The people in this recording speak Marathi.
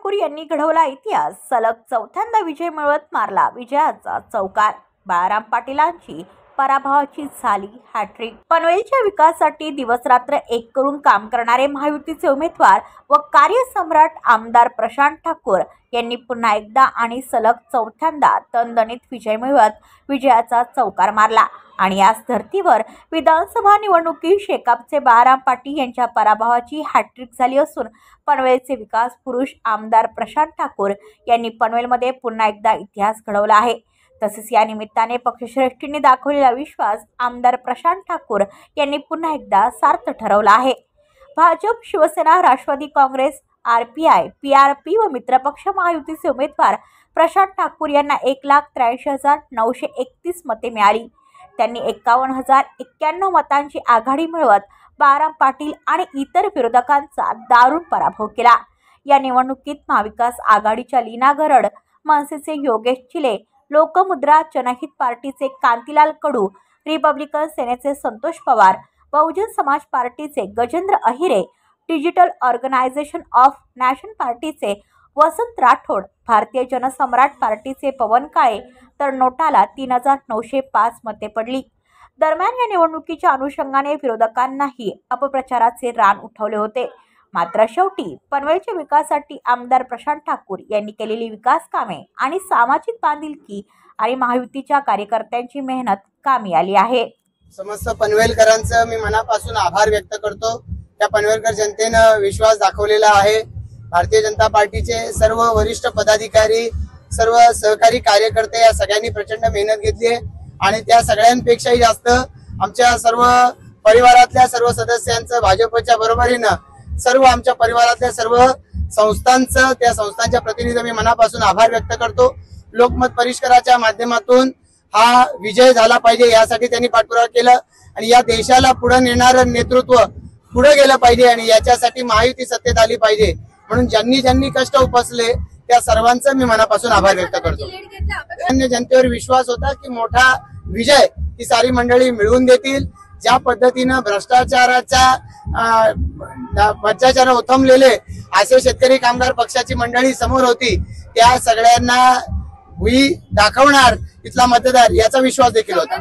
ठाकूर यांनी घडवला इतिहास, सलग चौथ्यांदा विजय मिळवत मारला विजयाचा चौकार। बाळाराम पाटीलांची पराभवाची झाली हॅट्रिक। पनवेलच्या विकासासाठी दिवसरात्र एक करून काम करणारे महायुतीचे उमेदवार व कार्यसम्राट आमदार प्रशांत ठाकूर यांनी पुन्हा एकदा आणि सलग चौथ्यांदा दणदणीत विजय मिळवत विजयाचा चौकार मारला आणि याच धर्तीवर विधानसभा निवडणुकीत शेकापचे बाळाराम पाटील यांच्या पराभवाची हॅट्रिक झाली असून पनवेलचे विकास पुरुष आमदार प्रशांत ठाकूर यांनी पनवेलमध्ये पुन्हा एकदा इतिहास घडवला आहे। तसेच या निमित्ताने पक्षश्रेष्ठींनी दाखवलेला विश्वास आमदार प्रशांत ठाकूर यांनी पुन्हा एकदा सार्थ ठरवला आहे। भाजप, शिवसेना, राष्ट्रवादी काँग्रेस, आरपीआय, पीआरपी व मित्रपक्ष महायुतीचे उमेदवार प्रशांत ठाकूर यांना 1,83,931 मते मिळाली। त्यांनी 51,091 मतांची आघाडी मिळवत बाळाराम पाटील आणि इतर विरोधकांचा दारुण पराभव केला। या निवडणुकीत महाविकास आघाडीच्या लीना गरड, मनसेचे योगेश चिले, लोकमुद्रा जनहित पार्टीचे कांतीलाल कडू, रिपब्लिकन सेनेचे संतोष पवार, बहुजन समाज पार्टीचे Gajendra Ahire, digital organization of nation पार्टीचे वसंत राठोड, भारतीय जनसम्राट पार्टीचे पवन काळे तर नोटाला 3,905 मते पडली। दरम्यान या निवडणुकीच्या अनुषंगाने विरोधकांनाही अपप्रचाराचे रान उठवले होते। मात्र शेवटी पनवेलच्या विकासासाठी आमदार प्रशांत ठाकूर यांनी केलेली विकास कामे आणि सामाजिक बांधिलकी आणि महायुतीच्या कार्यकर्त्यांची मेहनत कामी आली आहे। समस्त पनवेलकरांचं मी मनापासून आभार व्यक्त करतो। त्या पनवेलकर जनतेनं विश्वास दाखवलेला आहे। भारतीय जनता पार्टीचे सर्व वरिष्ठ पदाधिकारी, सर्व सहकारी कार्यकर्ते या सगळ्यांनी प्रचंड मेहनत घेतली आहे आणि त्या सगळ्यांपेक्षाही जास्त आमच्या सर्व परिवारातल्या सर्व सदस्यांचं, भाजपच्या बरोबरीनं सर्व आमच्या परिवारातल्या सर्व संस्थांचं, त्या संस्थांच्या प्रतिनिधी मी मनापासून आभार व्यक्त करतो। लोकमत परिष्कराच्या माध्यमातून हा विजय झाला पाहिजे यासाठी त्यांनी पाठपुरावा केला आणि या देशाला पुढे नेणारं नेतृत्व पुढे गेलं पाहिजे आणि याच्यासाठी महायुती सत्तेत आली पाहिजे म्हणून ज्यांनी ज्यांनी कष्ट उपसले त्या सर्वांचं मी मनापासून आभार व्यक्त करतो। जनतेवर विश्वास होता की मोठा विजय ही सारी मंडळी मिळवून देतील। ज्या पद्धतीनं भ्रष्टाचार ओथंबलेले असे शेतकरी कामगार पक्षाची मंडळी समोर होती, त्या सगळ्यांना दाखवणार इथला मतदार याचा विश्वास देखील होता।